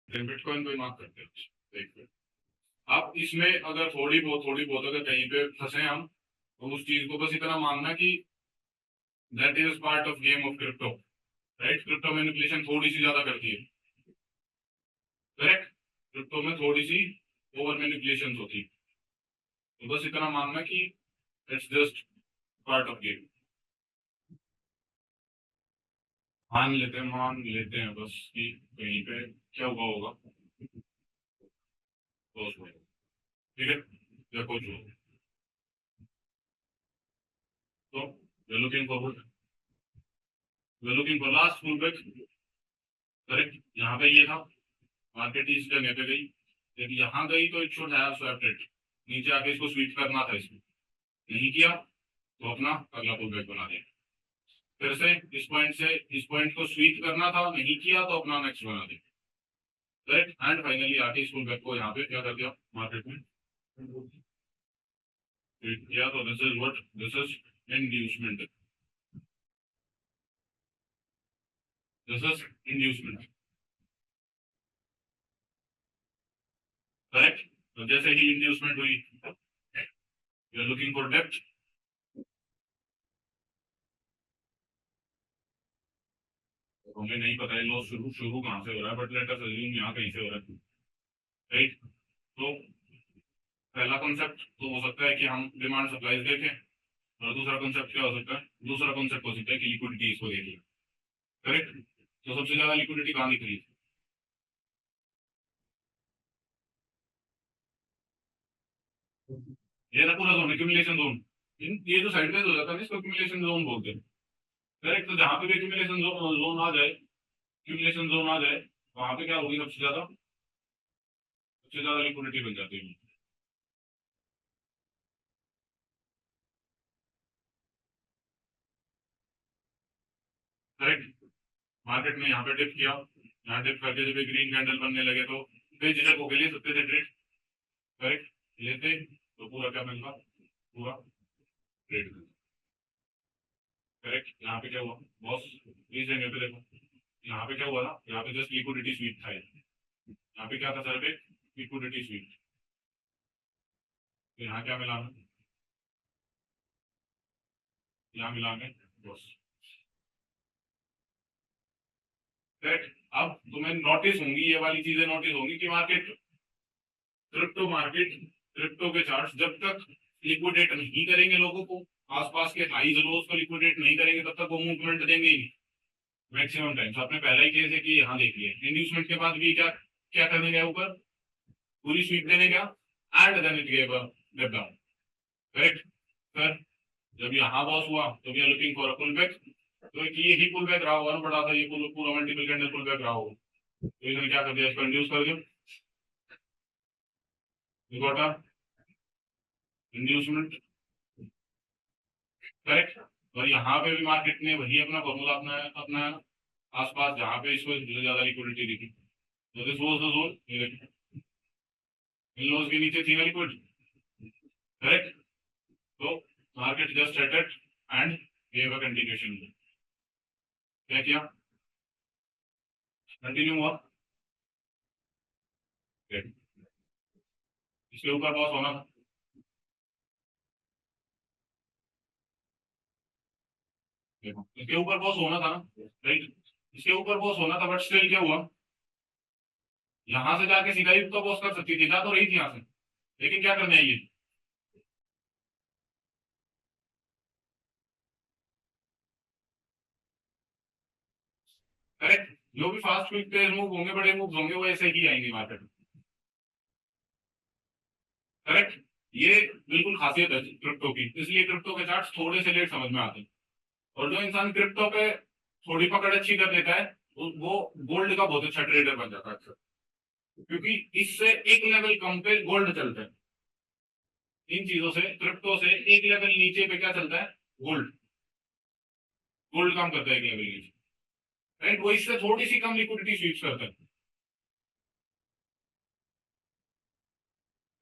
Bitcoin को ही mark करते हैं। देखिए अब इसमें अगर थोड़ी बहुत अगर कहीं पे फंसे हम, तो उस चीज को बस इतना मानना कि that is part of game of crypto, right. Crypto manipulation थोड़ी सी ज्यादा करती है, करेक्ट। क्रिप्टो में थोड़ी सी ओवर मैनिपुलेशन होती है, तो बस इतना मानना कि it's just part of game. मान लेते हैं बस कि कहीं पे क्या हुआ होगा, लॉस हुआ, ठीक है, या कुछ हो, तो we looking for last full back, correct. यहाँ पे ये था, मार्केट इस जगह पे गई, जब यहाँ गई तो it should have swept it, नीचे आके इसको स्वीप करना था, इसको नहीं किया तो अपना अगला पुल बैक बना दिया। फिर से इस पॉइंट को स्वीप करना था, नहीं किया तो अपना नेक्स्ट बना दिया, करेक्ट। एंड फाइनली आके इस पुल बैक को यहाँ पे क्या कर दिया, मार्केट में किया। तो this is inducement, this is inducement, correct. तो जैसे ही इंड्यूसमेंट हुई, you are looking for depth, हमें नहीं पता है लॉस शुरू शुरू कहाँ से हो रहा है, बट लेट अस अज्यूम यहाँ कहीं से हो रहा है, राइट। तो पहला कॉन्सेप्ट तो हो सकता है कि हम डिमांड सप्लाई देखें, और दूसरा कॉन्सेप्ट क्या हो सकता है, दूसरा कॉन्सेप्ट हो सकता है कि लिक्विडिटी इसको देखिए, करेक्ट। तो सबसे ज्यादा लिक्विडिटी कहाँ दिख रही है, ये ना पूरा जोन, एक्यूमुलेशन जोन। ये जो साइड हो जाता है ना, इसको एक्यूमुलेशन जोन बोलते हैं, करेक्ट। तो जहाँ पे भी एक्यूमुलेशन जोन आ जाए, एक्यूमुलेशन जोन आ जाए, वहां पे क्या होगी, सबसे ज्यादा लिक्विडिटी बन जाती है, करेक्ट। मार्केट में यहाँ पे डिप किया, यहाँ डिप करके जब ग्रीन कैंडल बनने लगे तो बेझिझक होके ले सकते थे ट्रेड, करेक्ट। लेते तो पूरा क्या मिलता, पूरा ट्रेड मिलता, करेक्ट। यहाँ पे क्या हुआ बॉस, प्लीज जगह पे देखो, यहाँ पे क्या हुआ ना, यहाँ पे जस्ट लिक्विडिटी स्वीप था, यहाँ पे क्या था सर पे, लिक्विडिटी स्वीप। तो यहाँ क्या मिला हमें, यहाँ मिला हमें बॉस, करेक्ट। अब तुम्हें नोटिस होंगी, ये वाली चीजें नोटिस होंगी कि क्रिप्टो के चार्ट्स जब तक लिक्विडेट नहीं करेंगे लोगों को, आसपास के हाईज लोज को लिक्विडेट नहीं करेंगे, तब तक वो मूवमेंट देंगे ही नहीं मैक्सिमम टाइम। तो आपने पहला ही केस है कि यहाँ देखिए, इंड्यूसमेंट के बाद भी क्या क्या करने गया, ऊपर पूरी स्वीप देने गया, and then it gave a dip down, correct. Sir जब यहाँ बॉस हुआ तो we are looking for a pull back, तो ये ही पुल बैक रहा होगा ना, बड़ा था ये पूरा मल्टीपल कैंडल पुल बैक रहा होगा, तो इसने क्या कर दिया, इसको इंड्यूस कर दिया, गॉट अ इंड्यूसमेंट, करेक्ट। और यहाँ पे भी मार्केट ने वही अपना फॉर्मूला अपना आसपास जहाँ पे इसको ज्यादा लिक्विडिटी दिखी, तो दिस वाज द जोन, ये देखिए इन लोज के नीचे थी ना लिक्विड, करेक्ट। तो market just set it and gave a continuation, क्या किया, कंटिन्यू हुआ, इसके ऊपर बॉस होना था, देखो इसके ऊपर बॉस होना था ना, राइट। इसके ऊपर बॉस होना था, बट स्टिल क्या हुआ, यहाँ से जाके सीधा ही तो बॉस कर सकती थी, जा तो रही थी यहाँ से, लेकिन क्या करने आई है, करेक्ट। जो भी फास्ट क्विक पे मूव होंगे, बड़े मूव होंगे, वो ऐसे ही आएंगे मार्केट में, करेक्ट। ये बिल्कुल खासियत है क्रिप्टो की, इसलिए क्रिप्टो के चार्ट थोड़े से लेट समझ में आते हैं। और जो इंसान क्रिप्टो पे थोड़ी पकड़ अच्छी कर लेता है, वो गोल्ड का बहुत अच्छा ट्रेडर बन जाता है अक्सर, क्योंकि इससे एक लेवल कम पे गोल्ड चलता है, इन चीजों से क्रिप्टो से एक लेवल नीचे पे क्या चलता है, गोल्ड। गोल्ड काम करता है एक लेवल नीचे, राइट। वो इससे थोड़ी सी कम लिक्विडिटी स्वीप करता है,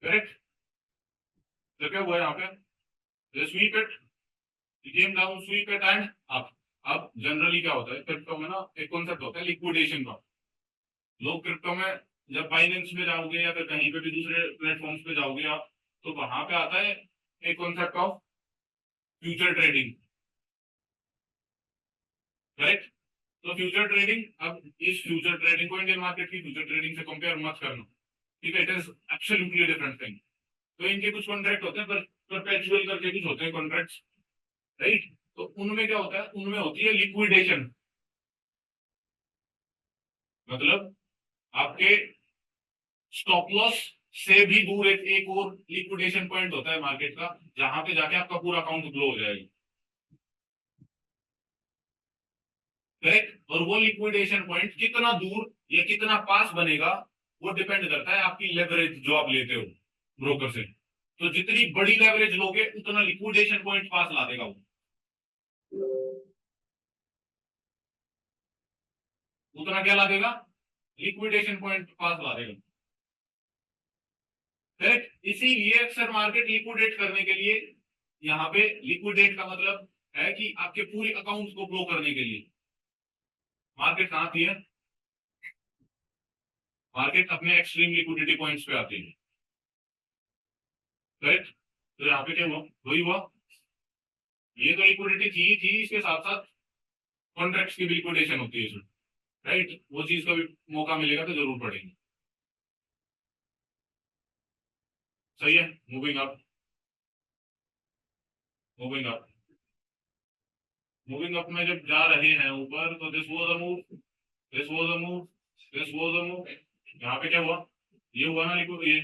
करेक्ट। तो क्या हुआ यहाँ पे, sweep it, game down, sweep it and up. अब जनरली क्या होता है क्रिप्टो में ना, एक कॉन्सेप्ट होता है लिक्विडेशन का। लोग क्रिप्टो में जब बाइनेंस पे जाओगे या फिर कहीं पे भी दूसरे प्लेटफॉर्म्स पे जाओगे आप, तो वहां पे आता है एक concept of future trading, correct. तो फ्यूचर ट्रेडिंग, अब इस फ्यूचर ट्रेडिंग को इंडियन मार्केट की फ्यूचर ट्रेडिंग से कंपेयर मत करना, ठीक है, it is absolutely different thing. तो इनके कुछ कॉन्ट्रैक्ट होते हैं, पर परपेचुअल करके कुछ होते हैं कॉन्ट्रैक्ट्स, राइट। तो उनमें क्या होता है, उनमें होती है लिक्विडेशन, मतलब आपके स्टॉप लॉस से भी दूर एक और लिक्विडेशन पॉइंट होता है मार्केट का, जहां पे जाके आपका पूरा अकाउंट ग्लो हो जाएगा, करेक्ट। और वो लिक्विडेशन पॉइंट कितना दूर या कितना पास बनेगा, वो डिपेंड करता है आपकी लेवरेज जो आप लेते हो ब्रोकर से। तो जितनी बड़ी लेवरेज लोगे उतना लिक्विडेशन पॉइंट पास ला देगा वो, उतना क्या ला देगा, लिक्विडेशन पॉइंट पास ला देगा, करेक्ट। इसीलिए अक्सर मार्केट लिक्विडेट करने के लिए, यहाँ पे लिक्विडेट का मतलब है कि आपके पूरे अकाउंट को फ्लो करने के लिए मार्केट कहाँ आती है, मार्केट अपने एक्सट्रीम लिक्विडिटी पॉइंट्स पे आती है, करेक्ट। तो यहाँ पे क्या हुआ, वही हुआ, ये तो लिक्विडिटी थी इसके साथ साथ कॉन्ट्रैक्ट्स की भी लिक्विडेशन होती है इसमें, राइट। वो चीज का भी मौका मिलेगा तो जरूर पड़ेगी, सही है। Moving up, moving up, moving up में जब जा रहे हैं ऊपर, तो this was a move, this was a move, this was a move. यहाँ पे क्या हुआ, ये हुआ ना लिक्विड, ये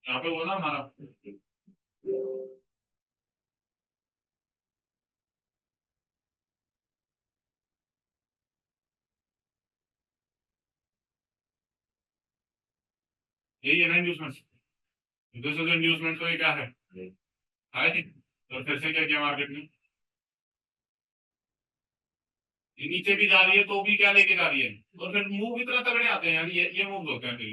यहाँ पे हुआ ना हमारा, यही है ना इंड्यूसमेंट, दिस इज इंड्यूसमेंट। तो ये क्या है, हाई। और फिर से क्या किया मार्केट ने, ये नीचे भी जा रही है तो भी क्या लेके जा रही है, और फिर मूव इतना तगड़े आते हैं यार, ये मूव होते हैं फिर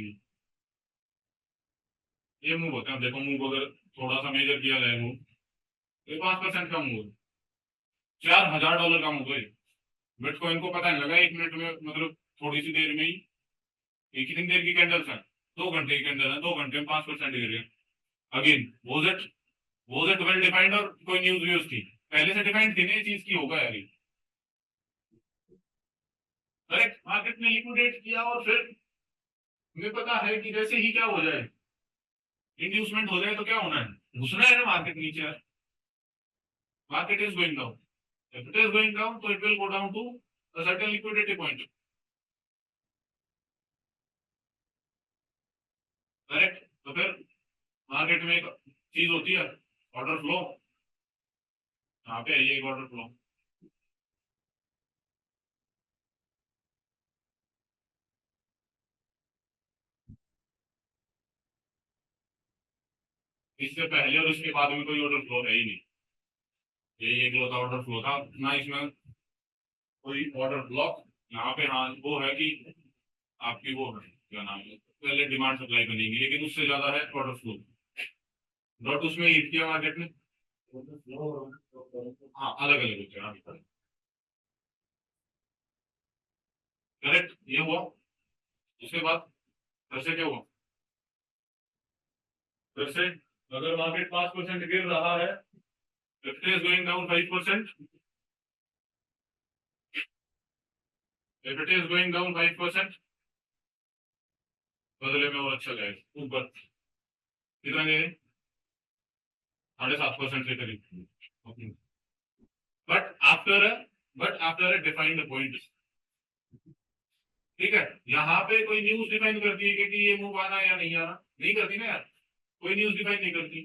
ये मूव होते हैं। देखो मूव अगर थोड़ा सा मेजर किया जाए मूव, तो 5% का मूव, $4,000 का मूव है। बिटकॉइन को पता नहीं लगा 1 मिनट में, मतलब थोड़ी सी देर में ही, एक ही देर की कैंडल्स है, 2 घंटे की कैंडल है, 2 घंटे में 5% गिर गया। Again was it well defined, और कोई न्यूज व्यूज थी पहले से डिफाइंड थी ना ये चीज की, होगा यार ये, करेक्ट। मार्केट ने लिक्विडेट किया और फिर हमें पता है कि जैसे ही क्या हो जाए, इंड्यूसमेंट हो जाए, तो क्या होना है, घुसना है ना मार्केट नीचे यार। Market is going down, if it is going down, so it will go down to a certain liquidity point, correct. तो फिर मार्केट में एक चीज होती है, ऑर्डर फ्लो, यहाँ पे है ये एक ऑर्डर फ्लो। इससे पहले और इसके बाद में कोई ऑर्डर फ्लो है ही नहीं, यही एक लौता ऑर्डर फ्लो था ना, इसमें कोई ऑर्डर ब्लॉक। यहाँ पे हाँ वो है कि आपकी वो है, क्या नाम है, पहले डिमांड सप्लाई बनेगी, लेकिन उससे ज्यादा है ऑर्डर फ्लो। डॉट उसमें हिट किया मार्केट में, हाँ अलग अलग होते हैं, करेक्ट। ये हुआ, उसके बाद फिर से क्या हुआ, फिर से अगर मार्केट 5% गिर रहा है, Nifty is going down 5%, if it is going down 5%, बदले में और अच्छा जाएगा ऊपर, कितना गए, 7.5% के करीब, but after but after a defined point, ठीक है। यहाँ पे कोई न्यूज डिफाइन करती है कि ये मूव आना या नहीं आना, नहीं करती ना यार, कोई न्यूज डिफाइन नहीं करती।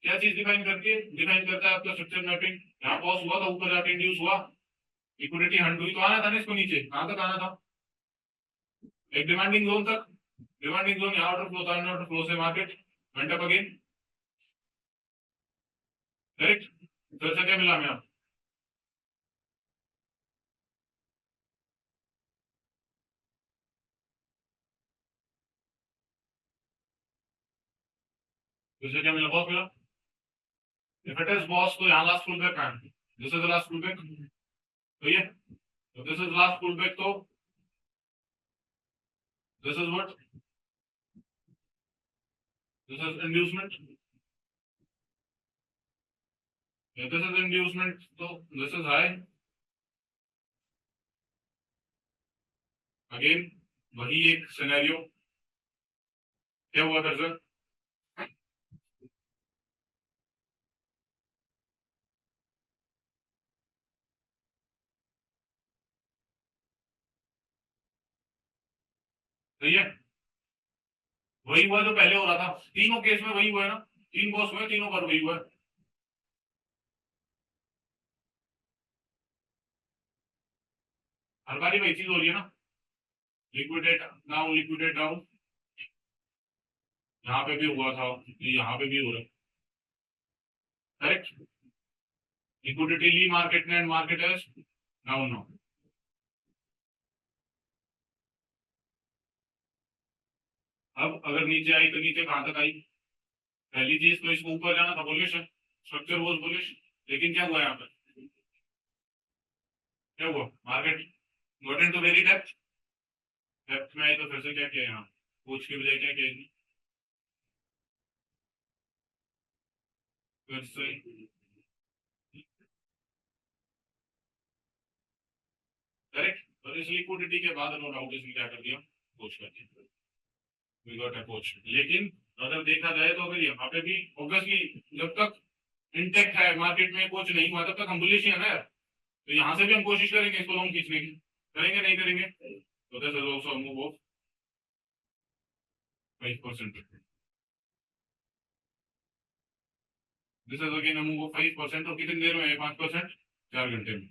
क्या चीज डिफाइन करती है, डिफाइन करता है आपका स्ट्रक्चर मैपिंग। यहाँ पॉज हुआ था, ऊपर जाके इंड्यूस हुआ, लिक्विडिटी हंड हुई, तो आना था ना इसको नीचे, कहाँ तक आना था, एक डिमांडिंग जोन तक। डिमांडिंग जोन यहाँ ऑर्डर फ्लो था, ऑर्डर फ्लो से market went up again, correct. फिर से क्या मिला हमें, फिर से क्या मिला, बॉस मिला। इफ इट इज बॉस, तो यहाँ लास्ट फुल बैक है, this is last full back, तो ये, तो this is last full back, तो This is what? This is inducement. If this is inducement, so this is high. Again, वही एक scenario. क्या हुआ था सर? सही है. वही हुआ जो पहले हो रहा था. तीनों केस में वही हुआ है ना. तीन बॉस हुए, तीनों पर वही हुआ है. हर बारी वही चीज हो रही है ना. Liquidate down, liquidate down. यहाँ पे भी हुआ था, यहाँ पे भी हो रहा है. करेक्ट. लिक्विडिटी ली मार्केट ने and market has down now. अब अगर नीचे आई तो नीचे कहां तक आई? पहली चीज तो इसको ऊपर जाना था, बुलिश है. Structure was bullish. लेकिन क्या हुआ यहाँ पे? क्या हुआ? Market got into very depth. Depth में आई तो फिर से क्या किया? यहाँ पूछ के बजाय क्या किया? फिर से करेक्ट. और इस लिक्विडिटी के बाद नो डाउट इसने क्या कर दिया? पूछ कर दिया. We got approach. लेकिन अगर देखा जाए तो अगर यहाँ पे भी ऑब्वियसली जब तक इंटेक्ट है मार्केट में कुछ नहीं हुआ तब तक हम बुलिश ही है ना यार. तो यहाँ से भी हम कोशिश करेंगे इसको लॉन्ग खींचने की. करेंगे नहीं करेंगे? तो this is also move of 5%. This is again a move of 5%. और कितनी देर में है 5%? 4 घंटे में.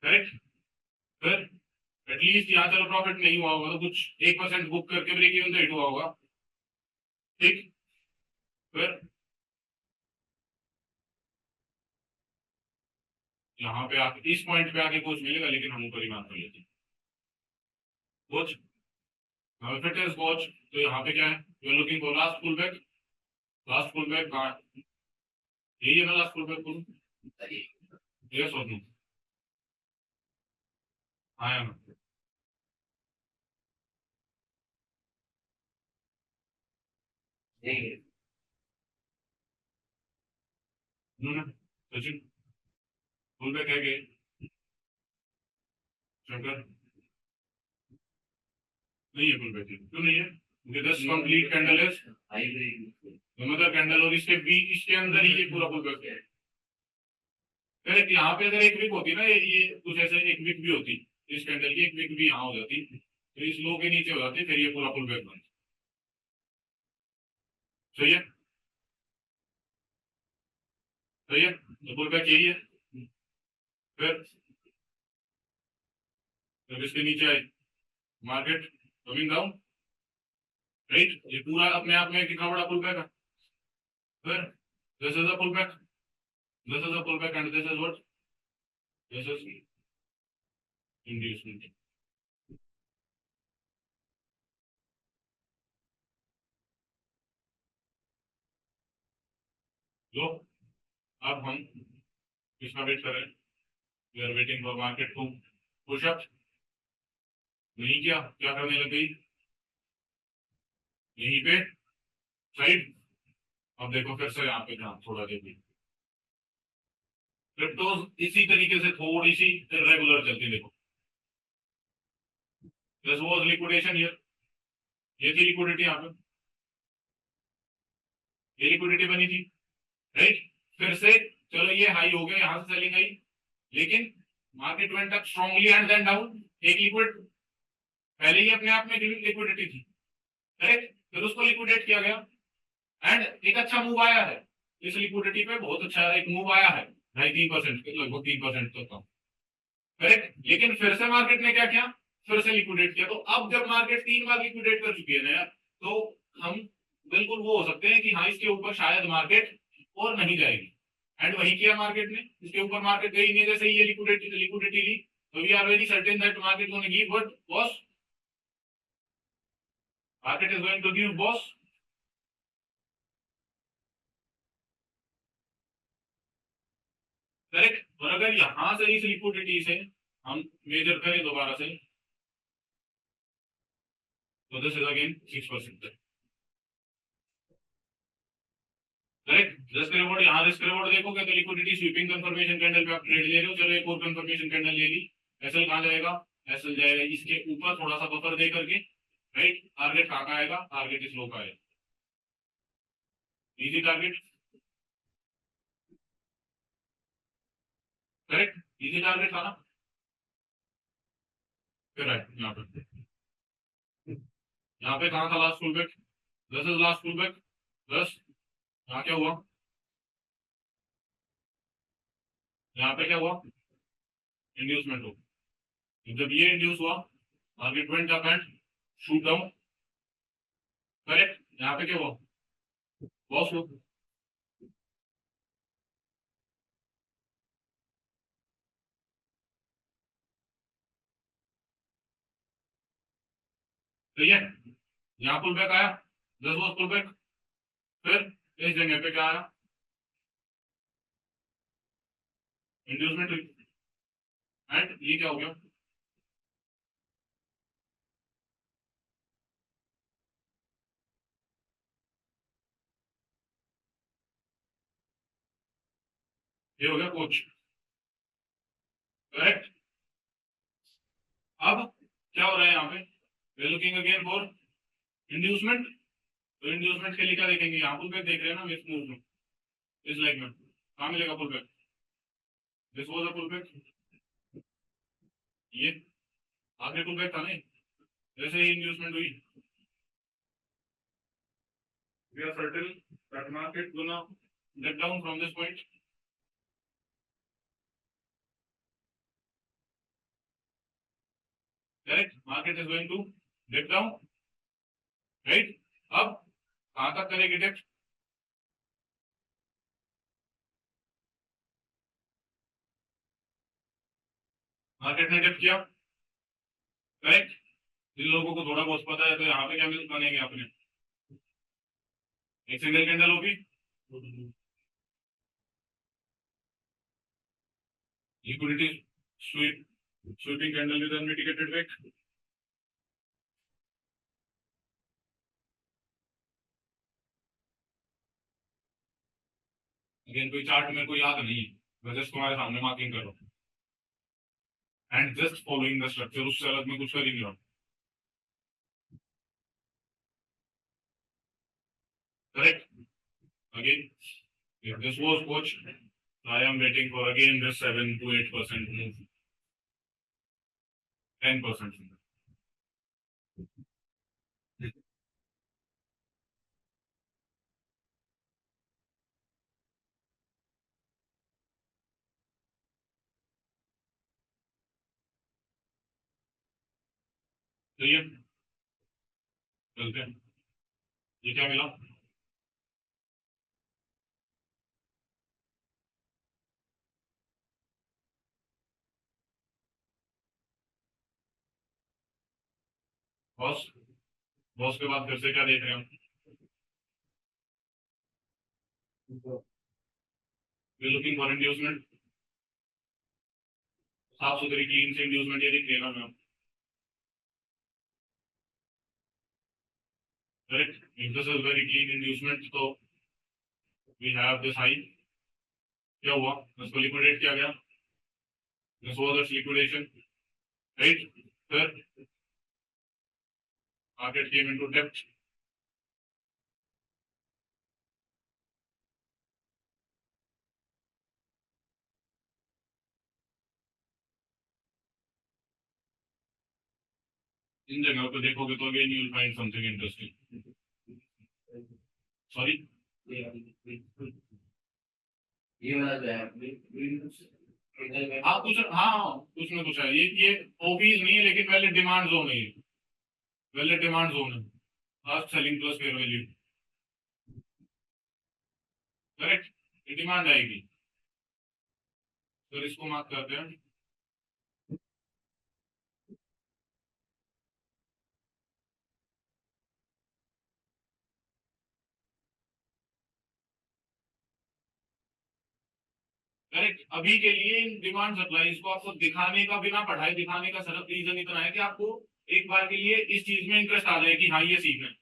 करेक्ट. फिर एटलीस्ट यहाँ चलो प्रॉफिट नहीं हुआ होगा तो कुछ 1% बुक करके ब्रेक इवन तो हिट हुआ होगा. ठीक. फिर यहाँ पे आके इस पॉइंट पे आके कुछ मिलेगा लेकिन हम ऊपर ही मार कर लेते हैं. कुछ if it is watch तो यहाँ पे क्या है? You are looking for last pull back. Last pull back कहाँ है? यही है ना last pull back pull. Yes और नो? हाँ या ना? ना सचिन पुल बैक है क्या? शंकर नहीं है पुल बैक. क्यों नहीं है? क्योंकि दस कंप्लीट कैंडल है. मतलब कैंडल और इसके बीच इसके अंदर ही ये पूरा पुल बैक है. करेक्ट. यहाँ पे अगर एक वीक होती ना ये कुछ ऐसे एक वीक भी होती. इस कैंडल की एक वीक भी यहाँ हो जाती तो इस लो के नीचे हो जाती फिर ये पूरा पुल बैक बनता. सही है. सही है. तो पुल बैक यही है. फिर जब इसके नीचे आए मार्केट कमिंग डाउन. राइट. ये पूरा अपने आप में कितना बड़ा पुल बैक है. फिर this is a pull back. This is a pull back and this is what? This is inducement. लो अब हम किसका वेट कर रहे हैं? We are waiting for market to push up. नहीं किया, क्या करने लग गई? यहीं पे साइड. अब देखो फिर से यहाँ पे ध्यान थोड़ा देगी. क्रिप्टोज इसी तरीके से थोड़ी सी इरेगुलर चलती. देखो दिस वाज लिक्विडेशन हियर. ये थी लिक्विडिटी यहाँ पे. ये लिक्विडिटी बनी थी. राइट. फिर से चलो ये हाई हो गया, यहाँ से सेलिंग आई. लेकिन market went up strongly and then down. एक लिक्विड पहले ही अपने आप में लिक्विडिटी थी. करेक्ट. फिर उसको लिक्विडेट किया गया एंड एक अच्छा मूव आया है. इस लिक्विडिटी पे बहुत अच्छा एक मूव आया है. 2.5-3% लगभग 3% तो कम. करेक्ट. लेकिन फिर से मार्केट ने क्या किया? फिर से लिक्विडेट किया. तो अब जब मार्केट 3 बार लिक्विडेट कर चुकी है ना यार तो हम बिल्कुल वो हो सकते हैं कि हाँ इसके ऊपर शायद मार्केट और नहीं जाएगी. एंड वही किया मार्केट ने. इसके ऊपर मार्केट गई नहीं. जैसे ये लिक्विडिटी ली तो we are very certain that market gonna give what BOS. Market is going to give BOS. Correct. और अगर यहां से इस लिक्विडिटी से हम मेजर करें दोबारा से, तो this is again 6%। Correct. Risk reward, यहाँ रिस्क रिवॉर्ड देखोगे तो लिक्विडिटी स्वीपिंग कंफर्मेशन कैंडल पे आप ट्रेड ले रहे हो, चलो एक और कंफर्मेशन कैंडल ले ली, एसएल कहाँ जाएगा, एसएल जाएगा इसके ऊपर थोड़ा सा बफर दे करके, राइट। टारगेट कहाँ का आएगा, टारगेट इस लो का आएगा, easy target. Correct, easy target था ना। फिर है यहाँ पे कहाँ था लास्ट फुल बैक, दस इज लास्ट फुल बैक, दस। यहाँ क्या हुआ, यहाँ पे क्या हुआ, इंड्यूसमेंट हो, जब ये इंड्यूस हुआ target went up and shoot down. Correct, यहाँ पे क्या हुआ, लॉस हुआ। तो ये यहाँ पुल बैक आया, दस वॉज पुल बैक, फिर इस जगह पे क्या आया, इंड्यूसमेंट हुई, एंड ये क्या हो गया, ये हो गया कोच। करेक्ट। अब क्या हो रहा है यहाँ पे, we looking again for inducement. तो इंड्यूसमेंट के लिए क्या देखेंगे, यहाँ पुल बैक देख रहे हैं ना, इस मूव में, इस लेग में कहाँ मिलेगा pull back, this was a pull back, ये आगे पुल बैक था नहीं, जैसे ही इंड्यूसमेंट हुई, we are certain that market gonna get down from this point. Correct, market is going to get down, right। अब कहां तक करेगी डेप्थ, मार्केट ने डेप्थ किया। करेक्ट, जिन लोगों को थोड़ा बहुत पता है तो यहाँ पे क्या मिल बनेंगे अपने, एक सिंगल कैंडल होगी, liquidity sweep, sweeping candle with unmitigated wait. Again कोई चार्ट मेरे को याद नहीं है, मैं जस्ट तुम्हारे सामने मार्किंग कर रहा हूँ and just following the structure, उससे अलग में कुछ कर ही नहीं रहा। Correct, again if this was coach, I am waiting for again this 7 to 8% move, 10%। तो ये चलते हैं, ये क्या मिला, बॉस, बॉस के बाद फिर से क्या देख रहे हैं हम, लुकिंग फॉर इंड्यूसमेंट, साफ सुथरी क्लीन से इंड्यूसमेंट ये दिख रही है ना ma'am. Correct, if this is very clean inducement, तो वी हैव दिस हाई, क्या हुआ, इसको लिक्विडेट किया गया, this was it's liquidation, right. फिर मार्केट केम इनटू डेप्थ, इन जगहों पे देखोगे तो again you will find something interesting. Sorry, ये वाला जो है, हाँ कुछ, हाँ हाँ कुछ ना कुछ है, ये ओबीज नहीं है लेकिन वैलिड डिमांड जोन है, वैलिड डिमांड जोन है, last selling plus fair value. Correct, ये डिमांड आएगी, तो इसको मार्क करते हैं। करेक्ट। अभी के लिए डिमांड सप्लाई इसको आपको दिखाने का, बिना पढ़ाई दिखाने का सिर्फ रीजन इतना है कि आपको एक बार के लिए इस चीज में इंटरेस्ट आ जाए कि हाँ ये सीखना है,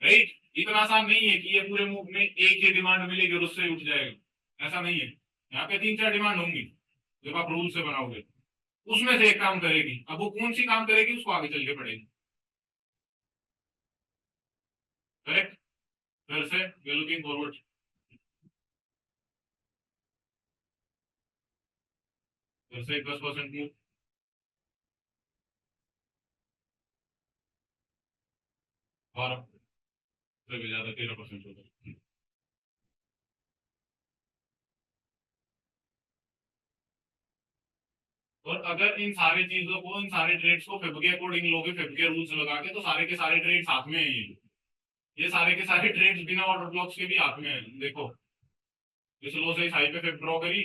राइट। इतना आसान नहीं है कि ये पूरे मूव में एक ही डिमांड मिलेगी और उससे उठ जाएगा, ऐसा नहीं है। यहाँ पे 3-4 डिमांड होंगी जब आप रूल से बनाओगे, उसमें से एक काम करेगी। अब वो कौन सी काम करेगी उसको आगे चल के पड़ेगी, करेक्ट। फिर से वी आर लुकिंग फॉरवर्ड। फिर से 10% मूव, 12 से भी ज्यादा, 13% होगा। और अगर इन सारी चीजों को, इन सारे ट्रेड्स को फिब के अकॉर्डिंग लोगे, फिब के रूल्स लगा के, तो सारे के सारे ट्रेड्स हाथ में है ये सारे के सारे ट्रेड्स बिना ऑर्डर ब्लॉक्स के भी हाथ में है। देखो इस लो से इस हाई पे फिब ड्रॉ करी,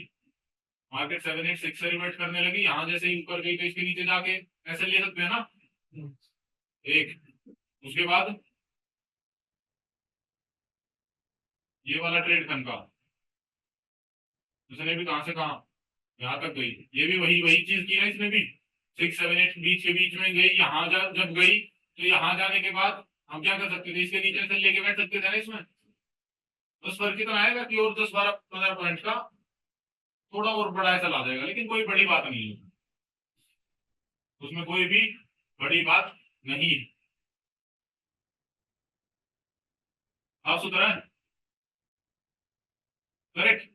मार्केट 786 से रिवर्ट करने लगी, यहाँ जैसे ही ऊपर गई तो इसके नीचे जाके ऐसे ले सकते हैं ना एक। उसके बाद ये वाला ट्रेड खनका, इसने भी कहां से कहा यहाँ तक गई, ये भी वही वही चीज की है इसने भी। 6-7-8 बीच के बीच में गई, यहाँ जब गई तो यहाँ जाने के बाद हम क्या कर सकते थे, इसके नीचे से लेके बैठ सकते थे ना इसमें। बस फर्क कितना आएगा कि और 10-12-15 पॉइंट का थोड़ा और बड़ा ऐसा ला जाएगा, लेकिन कोई बड़ी बात नहीं है उसमें, कोई भी बड़ी बात नहीं है। आप सुधरा है, करेक्ट।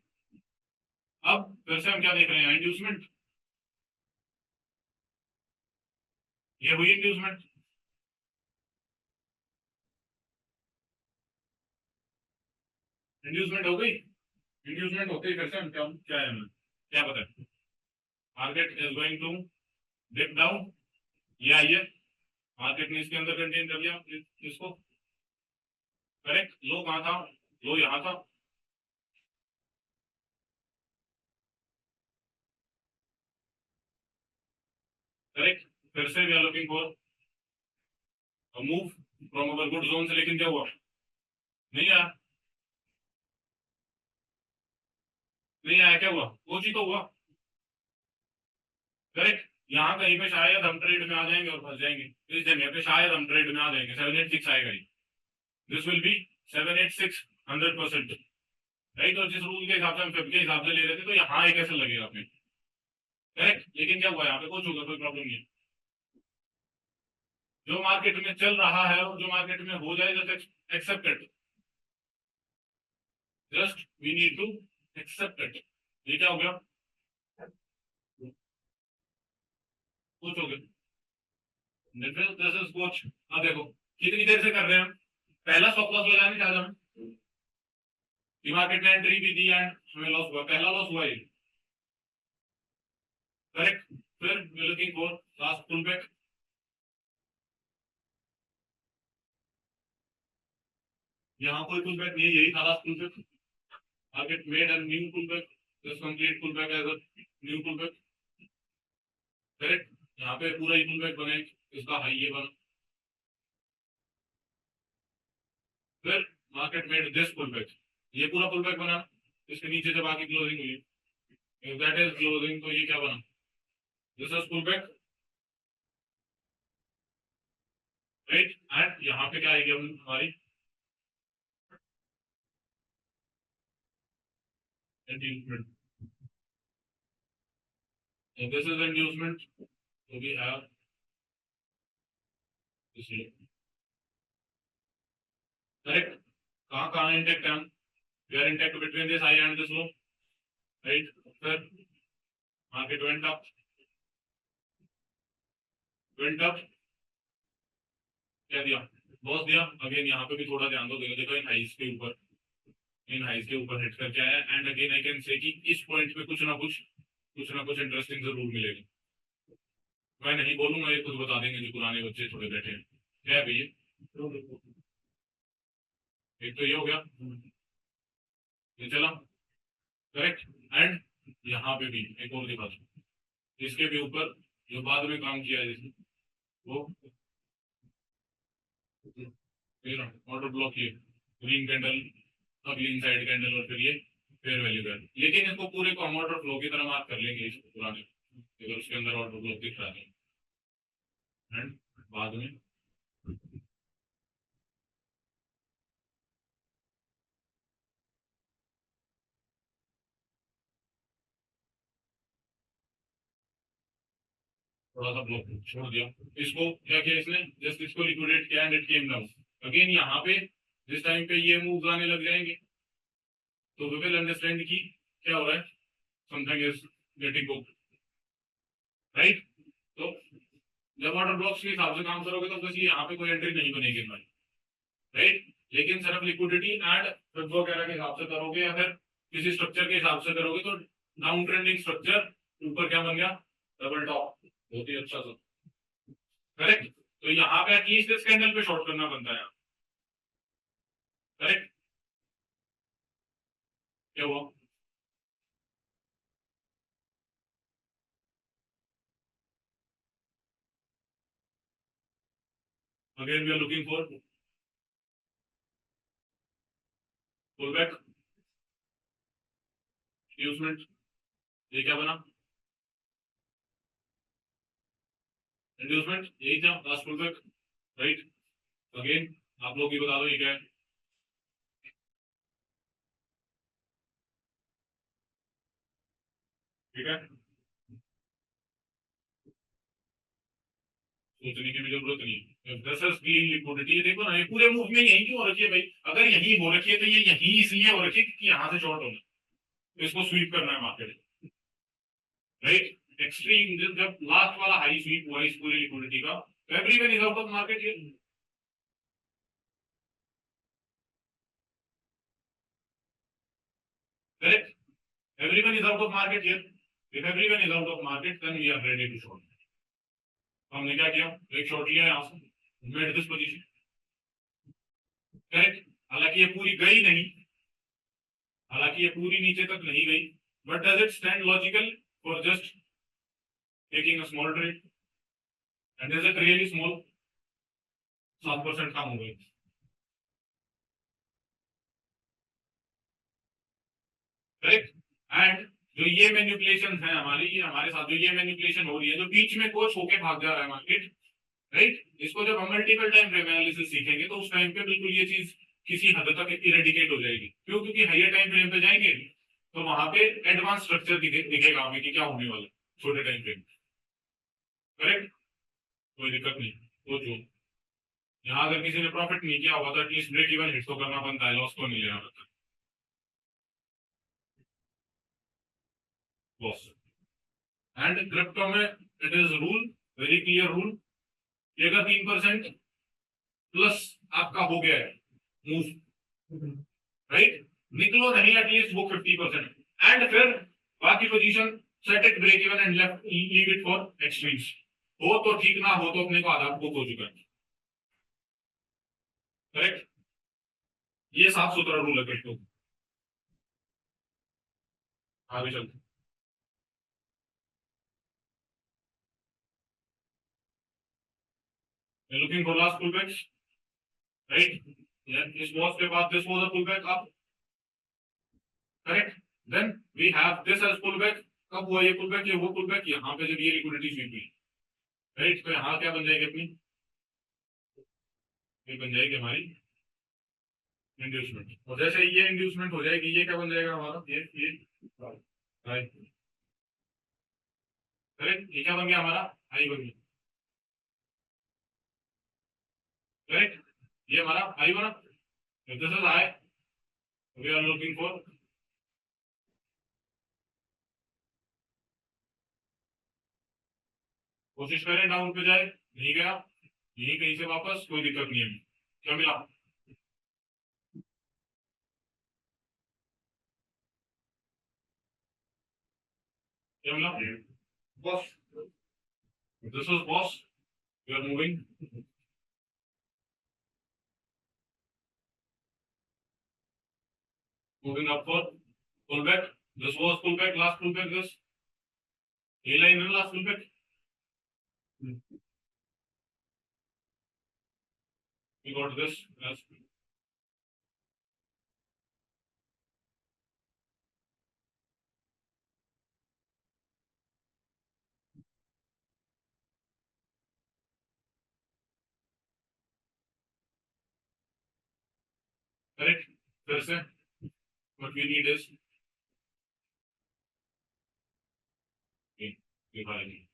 अब फिर से हम क्या देख रहे हैं, इंड्यूसमेंट। ये हुई इंड्यूसमेंट, इंड्यूसमेंट हो गई। इंड्यूसमेंट होते ही फिर से हम क्या क्या है, हमें क्या पता है, market is going to dip down. ये आइए, मार्केट ने इसके अंदर कंटेन कर लिया इसको, करेक्ट। लो कहाँ था, लो यहाँ था, करेक्ट। फिर से we are looking for move from our good zone से, लेकिन क्या हुआ, नहीं आया, नहीं आया, क्या हुआ, कुछ ही तो हुआ, करेक्ट। यहाँ कहीं पे शायद हम ट्रेड में आ जाएंगे और फंस जाएंगे, इस जगह पे शायद हम ट्रेड में आ जाएंगे, 786 आएगा ही, दिस विल बी 786 100%, राइट। और जिस रूल के हिसाब से हम फिफ्थ के हिसाब से ले रहे थे, तो यहाँ एक ऐसा लगेगा अपने, करेक्ट। लेकिन क्या हुआ, यहाँ पे कुछ होगा, कोई प्रॉब्लम नहीं है। जो मार्केट में चल रहा है और जो मार्केट में हो जाए, just accept it, just we need to accept it. ये क्या हो गया, कुछ हो गया, दिस इज कुछ। अब देखो कितनी देर से कर रहे हैं हम, पहला स्टॉप लॉस लगाने चाहते हम कि मार्केट ने एंट्री भी दी एंड हमें लॉस हुआ, पहला लॉस हुआ ये, करेक्ट। फिर we looking for last pull back, यहाँ कोई पुल बैक नहीं है, यही था last pull back. Market made a new pull back, this complete pull back as a new pull back, correct. यहाँ पे पूरा ही पुल बैक बना, इसका हाई ये बना, फिर market made this pull back, ये पूरा पुल बैक बना, इसके नीचे जब आके क्लोजिंग हुई, इफ दैट इज क्लोजिंग, तो ये क्या बना, this is pull back, right. And यहाँ पे क्या आएगी हमारी inducement, so this is inducement, so we have this here, correct। कहाँ कहाँ इंटेक्ट है हम, we are intact between this high and this low, right। फिर मार्केट went up, क्या दिया, लॉस दिया। अगेन यहाँ पे भी थोड़ा ध्यान दो, देखो देखो इन हाइस के ऊपर, इन हाइस के ऊपर हिट करके आया, and again I can say कि इस पॉइंट पे कुछ ना कुछ इंटरेस्टिंग जरूर मिलेगा। मैं नहीं बोलूंगा, ये खुद बता देंगे जो पुराने बच्चे थोड़े बैठे हैं, क्या है भैया। एक तो ये हो गया, ये चला, करेक्ट। एंड यहाँ पे भी एक और दिखा दो, इसके भी ऊपर जो बाद में काम किया है जिसने, वो ऑर्डर ब्लॉक, ये ग्रीन कैंडल, अगली इनसाइड कैंडल, और फिर ये फेयर वैल्यू का, लेकिन इसको पूरे को हम ऑर्डर फ्लो की तरह मार्क कर लेंगे इसको पुराने, अगर उसके अंदर ऑर्डर फ्लो दिख रहा है एंड बाद में थोड़ा सा ब्लॉक छोड़ दिया, इसको क्या किया इसने, जस्ट इसको लिक्विडेट किया and it came down again. यहाँ पे जिस टाइम पे ये मूव आने लग जाएंगे तो वी विल अंडरस्टैंड की क्या हो रहा है, something is getting book, right. तो जब ऑर्डर ब्लॉक्स के हिसाब से काम करोगे तो बस यहाँ पे कोई एंट्री नहीं बनेगी हमारी, राइट। लेकिन सिर्फ लिक्विडिटी एंड फिफ्थ वगैरह के हिसाब से करोगे या फिर किसी स्ट्रक्चर के हिसाब से करोगे तो डाउन ट्रेंडिंग स्ट्रक्चर, ऊपर क्या बन गया, डबल टॉप, बहुत ही अच्छा सा, करेक्ट। तो यहाँ पे एटलीस्ट इस कैंडल पे शॉर्ट करना बनता है, करेक्ट। क्या हुआ, again we are looking for pull back, inducement, ये क्या बना, इंड्यूसमेंट, यही था last pull back, right. Again आप लोग ये बता दो ये क्या है, ठीक है, सोचने की भी जरूरत नहीं है। दिस इज क्लीन लिक्विडिटी, देखो ना ये पूरे मूव में यही क्यों हो रखी है भाई, अगर यही हो रखी है तो ये यही इसलिए हो रखी है कि यहाँ से शॉर्ट होना, तो इसको स्वीप करना है मार्केट, राइट। एक्सट्रीम जब लास्ट वाला हाई स्वीप हुआ इस पूरी लिक्विडिटी का, तो everyone is out of market here, correct. Everyone is out of market here, if everyone is out of market then we are ready to short. हमने क्या किया, एक शॉर्ट लिया यहाँ से, मेड दिस पोजीशन, करेक्ट। हालांकि ये पूरी गई नहीं, हालांकि ये पूरी नीचे तक नहीं गई, but does it stand logical for just taking a small trade, and is it really small, 7% कम हो गई, करेक्ट। एंड जो ये मैनिपुलेशन है हमारी, ये हमारे साथ जो ये मैनिपुलेशन हो रही है, जो बीच में कोच होके भाग जा रहा है मार्केट, राइट, इसको जब हम मल्टीपल टाइम फ्रेम एनालिसिस सीखेंगे तो उस टाइम पे बिल्कुल ये चीज किसी हद तक इरेडिकेट हो जाएगी, क्यों, क्योंकि हाइयर टाइम फ्रेम पे जाएंगे तो वहां पे एडवांस स्ट्रक्चर दिखेगा हमें कि क्या होने वाला है छोटे टाइम फ्रेम, करेक्ट। कोई दिक्कत नहीं, तो जो यहाँ अगर किसी ने प्रॉफिट नहीं किया होगा तो एटलीस्ट ब्रेक इवन हिट तो करना बनता है, लॉस तो नहीं लेना बनता, लॉस। एंड क्रिप्टो में it is rule, very clear rule, कि अगर 3% प्लस आपका हो गया है मूव, राइट, निकलो नहीं एटलीस्ट वो 50%, एंड फिर बाकी position set it break even and left leave it for extremes, हो तो ठीक, ना हो तो अपने को आधा बुक हो चुका है, करेक्ट। ये साफ सुथरा रूल है क्रिप्टो, आगे चलते looking for last pull back, right, इस वॉच के बाद this was a pull back up, correct. Then we have this as pull back, कब हुआ ये पुल बैक, ये वो पुल बैक यहाँ पे जब ये लिक्विडिटी स्वीप हुई, राइट। तो यहाँ क्या बन जाएगी अपनी, ये बन जाएगी हमारी इंड्यूसमेंट, और जैसे ये इंड्यूसमेंट हो जाएगी ये क्या बन जाएगा हमारा, ये राइट, करेक्ट। ये क्या बन गया हमारा, हाई बन गया, करेक्ट। ये हमारा हाई बना, this is high, we are looking for, कोशिश करें डाउन पे जाए, नहीं गया, यही कहीं से वापस, कोई दिक्कत नहीं है, क्या मिला, क्या मिला, boss, this is boss, we are moving, moving up for pull back, this was pull back, last pull back, this a line है last pull back, we got this as correct. फिर से what we need is dividing.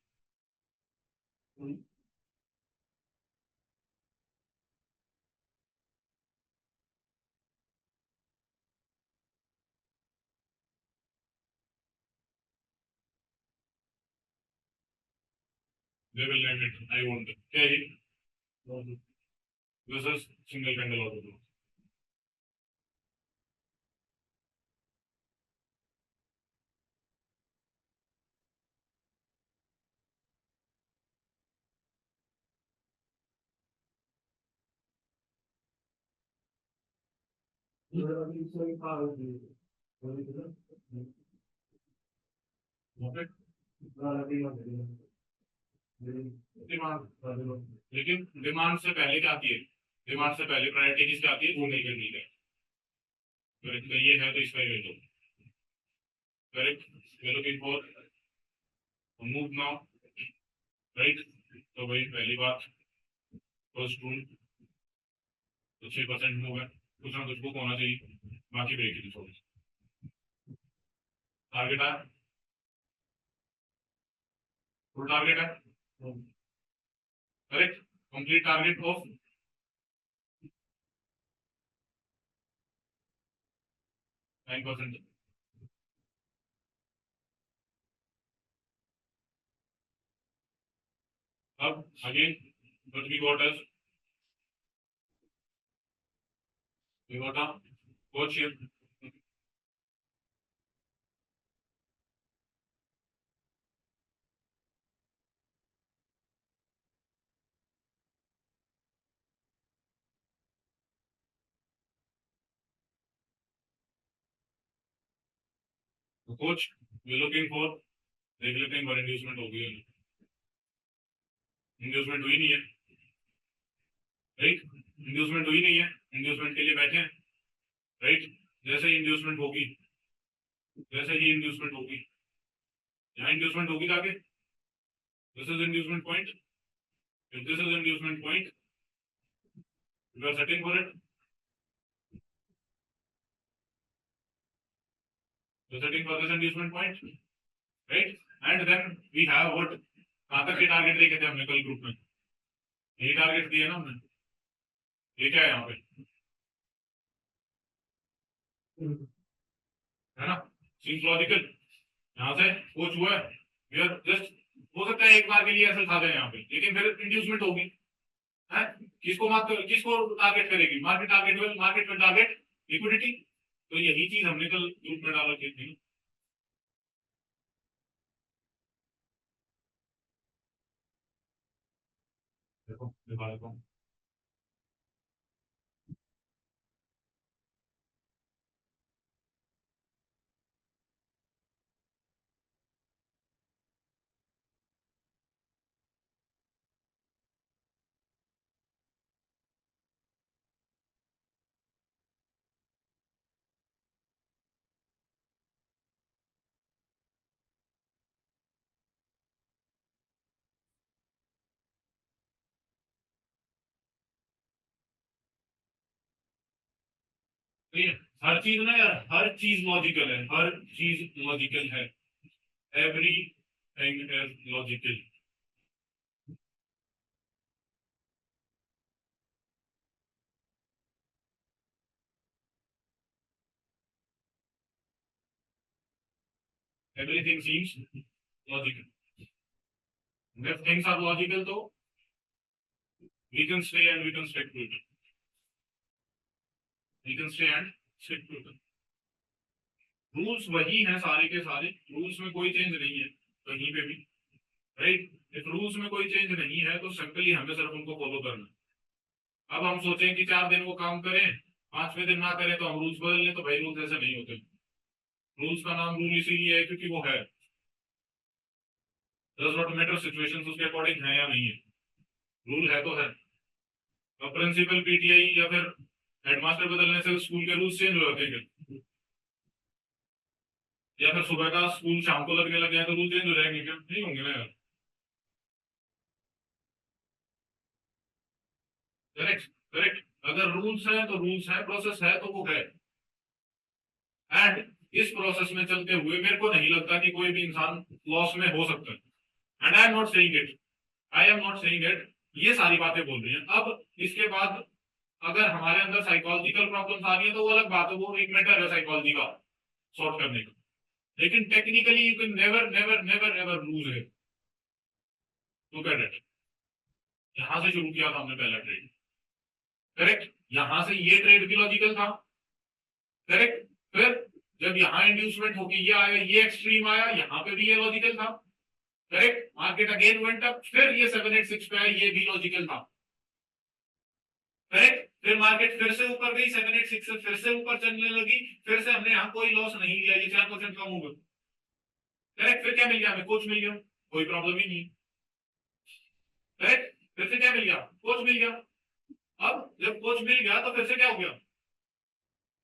They will name it. I won't. Okay. This is single candle auto flow. Okay. Demand, लेकिन demand से पहले क्या आती है? Demand से पहले प्रायोरिटी किसकी आती है? सिंगल कैंडल का। करेक्ट, तो ये है तो इसका ही ले लो। Correct, we looking for move now, right. तो भाई पहली बात फर्स्ट रूल तो 6% मूव है, कुछ ना कुछ बुक होना चाहिए, बाकी ब्रेक ही थोड़ी। टारगेट है, फुल टारगेट है, करेक्ट। Complete target of 9%। अब again what we got is we got a coach here. The coach we're looking for regulating पर इंड्यूसमेंट हो गई है, इंड्यूसमेंट हुई नहीं है, राइट। इंड्यूसमेंट हुई नहीं है, इंड्यूसमेंट के लिए बैठे हैं, राइट। जैसे ही इंड्यूसमेंट होगी, जैसे ही इंड्यूसमेंट होगी, यहाँ इंड्यूसमेंट होगी जाके, this is inducement point, if this is inducement point we are setting for it, we are setting for this inducement point, right. And then we have what, कहां तक के टारगेट देखे थे हमने कल ग्रुप में, यही टारगेट दिए ना हमने, ये क्या है यहाँ पे, है ना, सीम्स लॉजिकल। यहाँ से कुछ हुआ है, वी आर जस्ट, हो सकता है एक बार के लिए ऐसे खा जाए यहाँ पे, लेकिन फिर इंड्यूसमेंट होगी, है। किसको टारगेट करेगी? मार्केट में टारगेट लिक्विडिटी। तो यही चीज हमने कल ग्रुप में डाला थी। देखो दिखा देता हूँ, ठीक है। हर चीज ना यार, हर चीज लॉजिकल है, हर चीज लॉजिकल है, every thing is logical. Everything seems logical, if things are logical तो we can stay and we can stick to it, we can stay and stick to it। Rules वही हैं सारे के सारे, रूल्स में कोई चेंज नहीं है कहीं पे भी, राइट। इफ रूल्स में कोई चेंज नहीं है तो सिंपली हमें सिर्फ उनको फॉलो करना है। अब हम सोचें कि 4 दिन वो काम करें, 5वें दिन ना करें तो हम रूल्स बदल लें, तो भाई रूल्स ऐसे नहीं होते। रूल्स का नाम रूल इसीलिए है क्योंकि वो है, डज नॉट मैटर सिचुएशंस उसके अकॉर्डिंग है या नहीं है, रूल है तो है। अब प्रिंसिपल पीटीआई या फिर हेडमास्टर बदलने से स्कूल के रूल्स चेंज हो जाते हैं क्या? या फिर सुबह का स्कूल शाम को लगने लग गया तो रूल चेंज हो जाएंगे क्या? नहीं होंगे ना यार, करेक्ट करेक्ट। अगर रूल्स है तो रूल्स है, प्रोसेस है तो वो है। एंड इस प्रोसेस में चलते हुए मेरे को नहीं लगता कि कोई भी इंसान लॉस में हो सकता है। And I am not saying it, I am not saying it, ये सारी बातें बोल रही हैं। अब इसके बाद अगर हमारे अंदर साइकोलॉजिकल प्रॉब्लम्स आ रही है तो वो अलग बात है, वो एक मैटर है साइकोलॉजी का सॉर्ट करने का। लेकिन technically you can never never never ever lose it. Look at it, यहां से शुरू किया था हमने पहला ट्रेड, करेक्ट, यहां से ये ट्रेड भी लॉजिकल था, करेक्ट। फिर जब यहाँ इंड्यूसमेंट होगी ये आया, ये एक्सट्रीम आया, यहाँ पे भी ये लॉजिकल था, correct. Market again went up, फिर ये 786 पे आया, ये भी लॉजिकल था, करेक्ट। फिर मार्केट फिर से ऊपर गई, 786 से फिर से ऊपर चलने लगी, फिर से हमने यहाँ कोई लॉस नहीं लिया, ये 4% कम होगा, करेक्ट। फिर क्या मिल गया हमें, कोच मिल गया, कोई प्रॉब्लम ही नहीं, करेक्ट। फिर से क्या मिल गया, कोच मिल गया। अब जब कोच मिल गया तो फिर से क्या हो गया,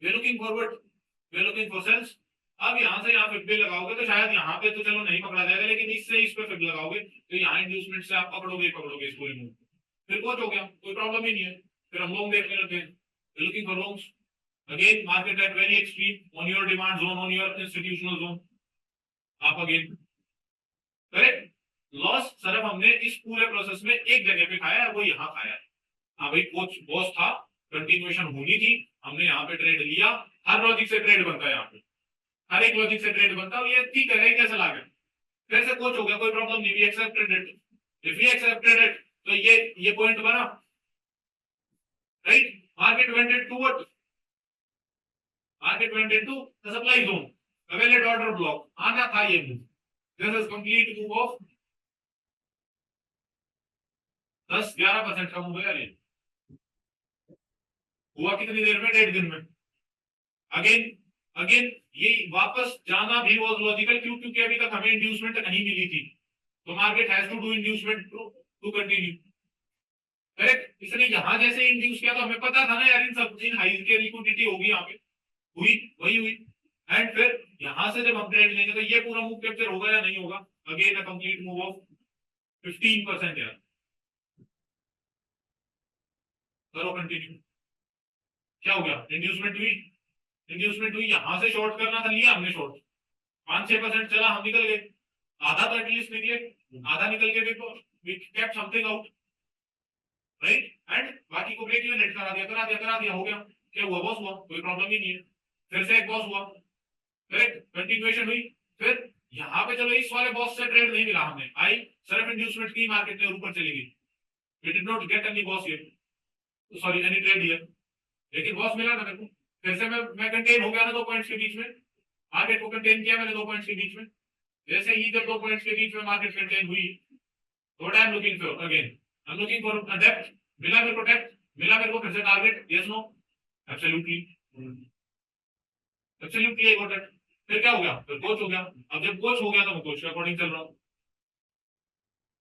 we looking forward, we looking for sales. अब यहाँ से यहाँ फिर लगाओगे तो शायद यहाँ पे तो चलो नहीं पकड़ा जाएगा, लेकिन इससे इस पे फिर लगाओगे तो यहाँ इंड्यूसमेंट से आप पकड़ोगे पकड़ोगे इसको रिमूव, फिर कोच हो गया, कोई प्रॉब्लम ही नहीं है। फिर हम लोग देखने लगे, looking for loans, again market at very extreme on your demand zone, on your institutional zone, आप अगेन, करेक्ट। लॉस सिर्फ हमने इस पूरे प्रोसेस में एक जगह पे खाया है, वो यहाँ खाया है। हाँ भाई, कोच बॉस था, कंटिन्यूएशन होनी थी, हमने यहाँ पे ट्रेड लिया, हर लॉजिक से ट्रेड बनता है यहाँ पे, हर एक लॉजिक से ट्रेड बनता है, ये ठीक है, कैसे ला गया, फिर से कोच हो गया, कोई प्रॉब्लम नहीं, we accepted it, if we accepted it तो ये पॉइंट बना, right. Market went toward, market went into the supply zone, availed order block, आना था ये move, this is complete move of 10-11% का मूव है यार, ये हुआ कितनी देर में, 1.5 दिन में। अगेन अगेन ये वापस जाना भी वॉज लॉजिकल, क्यों, क्योंकि अभी तक हमें इंड्यूसमेंट नहीं मिली थी, तो market has to do inducement to continue, correct. इसने यहां जैसे इंड्यूस किया तो हमें पता था ना यार, इन सब इन हाई के लिक्विडिटी होगी यहाँ पे, हुई वही हुई। एंड फिर यहां से जब हम ट्रेड लेंगे तो ये पूरा मूव कैप्चर होगा या नहीं होगा, again a complete move of 15% यार, करो कंटिन्यू। क्या हो गया, इंड्यूसमेंट हुई, इंड्यूसमेंट हुई, यहां से शॉर्ट करना था, लिया हमने शॉर्ट, 5-6% चला, हम निकल गए, आधा तो एटलीस्ट निकले, आधा निकल के देखो, we kept something out, right. And बाकी को ब्रेक इवन करा दिया करा दिया करा दिया, हो गया, क्या हुआ, बॉस हुआ, कोई प्रॉब्लम ही नहीं है। फिर से एक बॉस हुआ, करेक्ट, कंटिन्यूएशन हुई। फिर यहाँ पे चलो इस वाले बॉस से ट्रेड नहीं मिला हमें, आई सिर्फ इंड्यूसमेंट की, मार्केट में ऊपर चली गई, we did not get any BOS here, sorry any trade here, लेकिन बॉस मिला ना मेरे को, फिर से मैं कंटेन हो गया ना 2 पॉइंट्स के बीच में, मार्केट को कंटेन किया मैंने 2 पॉइंट्स के बीच में। जैसे ही जब 2 पॉइंट्स के बीच में मार्केट कंटेन हुई, what I am looking for, again I am looking for a depth, मिला मेरे को डेप्थ, मिला मेरे को फिर से target, yes no, absolutely, absolutely I got it. फिर क्या हो गया, फिर कोच हो गया। अब जब कोच हो गया तो मैं कोच के अकॉर्डिंग चल रहा हूँ,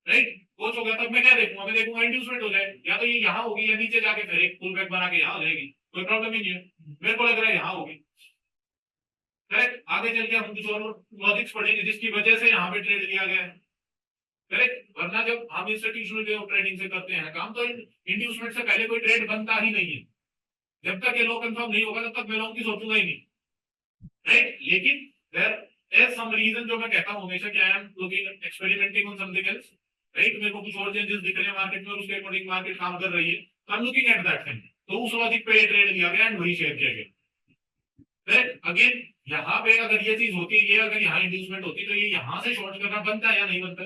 राइट। कोच हो गया तब मैं क्या देखूंगा, मैं देखूंगा इंड्यूसमेंट हो जाए, या तो ये यहाँ होगी या नीचे जाके फिर एक पुल बैक बना के यहाँ हो जाएगी, कोई प्रॉब्लम ही नहीं है, मेरे को लग रहा है यहाँ होगी, करेक्ट। आगे चल के हम कुछ और लॉजिक्स पढ़ेंगे जिसकी वजह से यहाँ पे ट्रेड लिया गया है, करेक्ट। वरना जब हम इंस्टीट्यूशनल ट्रेडिंग से करते हैं काम, तो इंड्यूसमेंट से पहले कोई ट्रेड बनता ही नहीं है, जब तक ये लो कंफर्म नहीं होगा तब तक मैं लोगों की सोचूंगा ही नहीं, राइट। लेकिन देयर इज सम रीजन, जो मैं कहता हूं हमेशा कि आई am looking experimenting on something else, right. मेरे को कुछ और चेंजेस दिख रहे हैं मार्केट में और उसके अकॉर्डिंग मार्केट काम कर रही है, तो आई am looking at that thing, तो उस लॉजिक पे ये ट्रेड लिया गया एंड वही शेयर किया गया, राइट। अगेन यहाँ पे अगर ये चीज होती है, अगर यहाँ इंड्यूसमेंट होती तो ये यहाँ से शॉर्ट करना बनता है या नहीं बनता,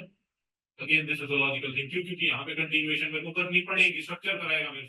again this is a logical thing, क्योंकि यहाँ पे कंटिन्यूएशन मेरे को करनी पड़ेगी, स्ट्रक्चर कराएगा मेरे